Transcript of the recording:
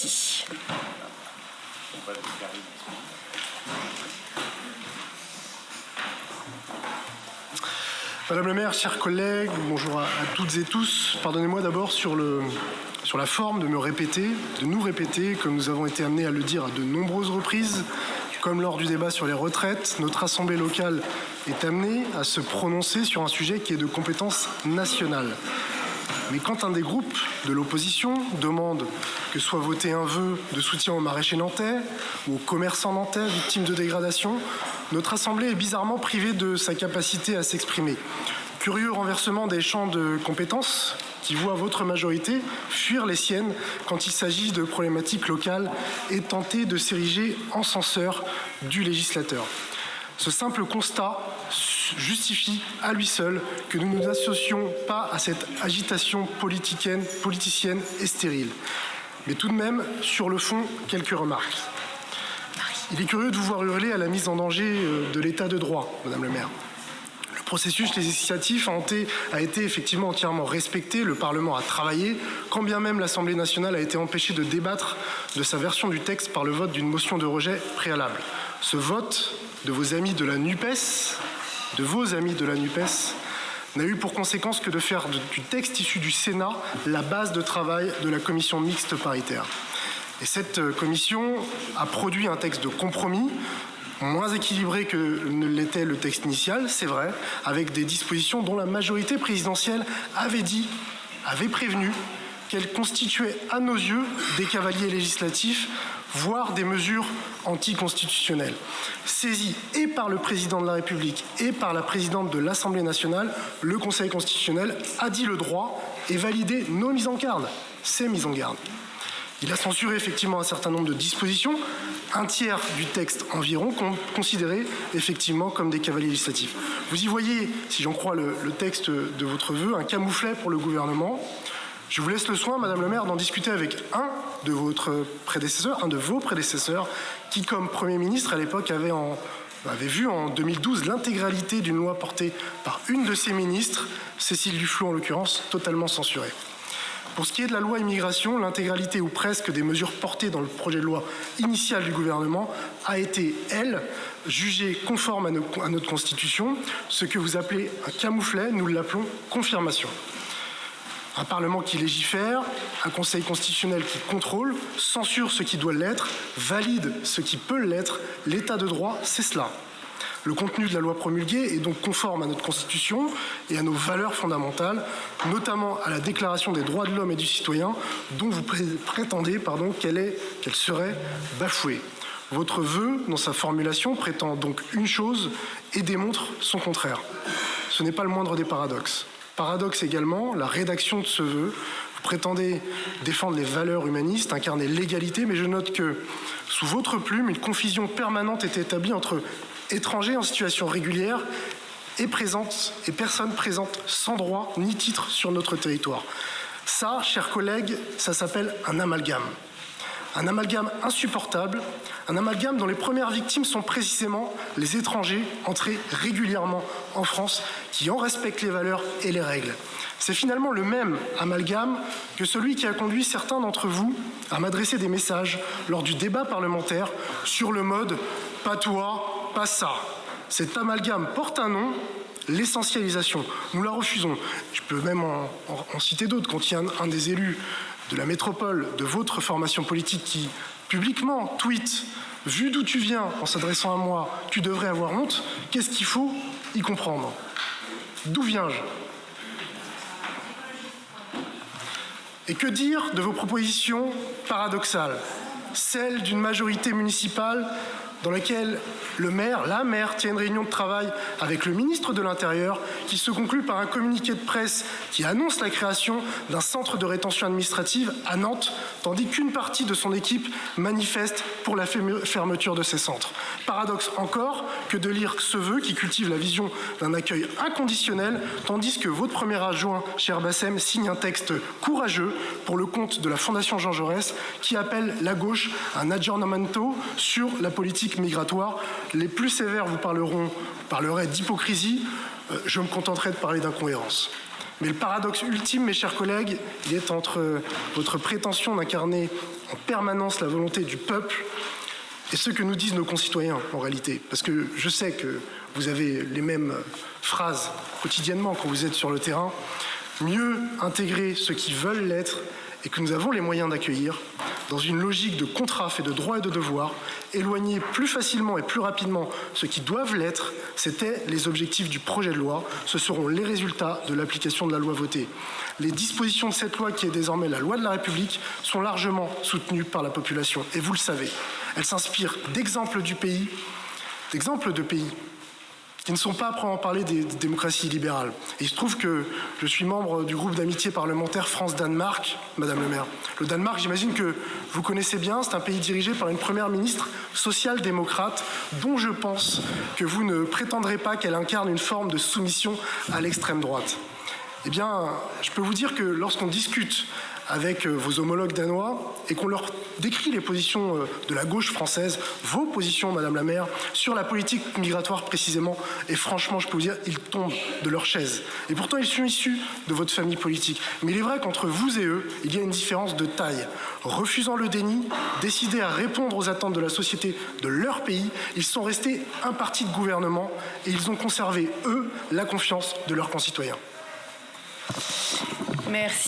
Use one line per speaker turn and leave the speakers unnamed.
Merci.
Madame le maire, chers collègues, bonjour à toutes et tous. Pardonnez-moi d'abord sur la forme de nous répéter, comme nous avons été amenés à le dire à de nombreuses reprises, comme lors du débat sur les retraites, notre assemblée locale est amenée à se prononcer sur un sujet qui est de compétence nationale. Mais quand un des groupes de l'opposition demande que soit voté un vœu de soutien aux maraîchers nantais ou aux commerçants nantais victimes de dégradation, notre assemblée est bizarrement privée de sa capacité à s'exprimer. Curieux renversement des champs de compétences qui voient votre majorité fuir les siennes quand il s'agit de problématiques locales et tenter de s'ériger en censeur du législateur. Ce simple constat justifie à lui seul que nous ne nous associons pas à cette agitation politicienne et stérile. Mais tout de même, sur le fond, quelques remarques. Il est curieux de vous voir hurler à la mise en danger de l'état de droit, Madame le maire. Le processus législatif a été effectivement entièrement respecté, le Parlement a travaillé, quand bien même l'Assemblée nationale a été empêchée de débattre de sa version du texte par le vote d'une motion de rejet préalable. Ce vote de vos amis de la NUPES, n'a eu pour conséquence que de faire du texte issu du Sénat la base de travail de la commission mixte paritaire. Et cette commission a produit un texte de compromis, moins équilibré que ne l'était le texte initial, c'est vrai, avec des dispositions dont la majorité présidentielle avait prévenu qu'elles constituaient à nos yeux des cavaliers législatifs, voire des mesures anticonstitutionnelles. Saisi et par le président de la République et par la présidente de l'Assemblée nationale, le Conseil constitutionnel a dit le droit et validé nos mises en garde, ces mises en garde. Il a censuré effectivement un certain nombre de dispositions, un tiers du texte environ, considéré effectivement comme des cavaliers législatifs. Vous y voyez, si j'en crois le texte de votre vœu, un camouflet pour le gouvernement. Je vous laisse le soin, Madame le maire, d'en discuter avec un de vos prédécesseurs, qui, comme Premier ministre à l'époque, avait vu en 2012 l'intégralité d'une loi portée par une de ses ministres, Cécile Duflot en l'occurrence, totalement censurée. Pour ce qui est de la loi immigration, l'intégralité ou presque des mesures portées dans le projet de loi initial du gouvernement a été, elle, jugée conforme à notre Constitution. Ce que vous appelez un camouflet, nous l'appelons confirmation. Un Parlement qui légifère, un Conseil constitutionnel qui contrôle, censure ce qui doit l'être, valide ce qui peut l'être, l'état de droit, c'est cela. Le contenu de la loi promulguée est donc conforme à notre Constitution et à nos valeurs fondamentales, notamment à la Déclaration des droits de l'homme et du citoyen, dont vous prétendez qu'elle serait bafouée. Votre vœu, dans sa formulation, prétend donc une chose et démontre son contraire. Ce n'est pas le moindre des paradoxes. Paradoxe également, la rédaction de ce vœu. Vous prétendez défendre les valeurs humanistes, incarner l'égalité, mais je note que, sous votre plume, une confusion permanente est établie entre étrangers en situation régulière et personnes présentes sans droit ni titre sur notre territoire. Ça, chers collègues, ça s'appelle un amalgame. Un amalgame insupportable, un amalgame dont les premières victimes sont précisément les étrangers entrés régulièrement en France, qui en respectent les valeurs et les règles. C'est finalement le même amalgame que celui qui a conduit certains d'entre vous à m'adresser des messages lors du débat parlementaire sur le mode « pas toi, pas ça ». Cet amalgame porte un nom, l'essentialisation. Nous la refusons. Je peux même en citer d'autres. Quand il y a un des élus de la métropole, de votre formation politique qui publiquement tweet « Vu d'où tu viens en s'adressant à moi, tu devrais avoir honte », qu'est-ce qu'il faut y comprendre? D'où viens-je? Et que dire de vos propositions paradoxales? Celle d'une majorité municipale dans laquelle la maire tient une réunion de travail avec le ministre de l'Intérieur qui se conclut par un communiqué de presse qui annonce la création d'un centre de rétention administrative à Nantes, tandis qu'une partie de son équipe manifeste pour la fermeture de ces centres. Paradoxe encore que de lire ce vœu qui cultive la vision d'un accueil inconditionnel, tandis que votre premier adjoint, cher Bassem, signe un texte courageux pour le compte de la Fondation Jean Jaurès qui appelle la gauche à un aggiornamento sur la politique migratoire. Les plus sévères vous parleraient d'hypocrisie, je me contenterai de parler d'incohérence. Mais le paradoxe ultime, mes chers collègues, il est entre votre prétention d'incarner en permanence la volonté du peuple et ce que nous disent nos concitoyens en réalité. Parce que je sais que vous avez les mêmes phrases quotidiennement quand vous êtes sur le terrain. Mieux intégrer ceux qui veulent l'être et que nous avons les moyens d'accueillir dans une logique de contrat fait de droits et de devoirs, éloigner plus facilement et plus rapidement ceux qui doivent l'être, c'était les objectifs du projet de loi. Ce seront les résultats de l'application de la loi votée. Les dispositions de cette loi, qui est désormais la loi de la République, sont largement soutenues par la population. Et vous le savez, elles s'inspirent d'exemples de pays qui ne sont pas à proprement parler des démocraties libérales. Et il se trouve que je suis membre du groupe d'amitié parlementaire France-Danemark, Madame le maire. Le Danemark, j'imagine que vous connaissez bien, c'est un pays dirigé par une première ministre social-démocrate dont je pense que vous ne prétendrez pas qu'elle incarne une forme de soumission à l'extrême droite. Eh bien, je peux vous dire que lorsqu'on discute avec vos homologues danois et qu'on leur décrit les positions de la gauche française, vos positions, Madame la maire, sur la politique migratoire précisément, et franchement, je peux vous dire, ils tombent de leur chaise. Et pourtant, ils sont issus de votre famille politique. Mais il est vrai qu'entre vous et eux, il y a une différence de taille. Refusant le déni, décidés à répondre aux attentes de la société de leur pays, ils sont restés un parti de gouvernement et ils ont conservé, eux, la confiance de leurs concitoyens.
Merci.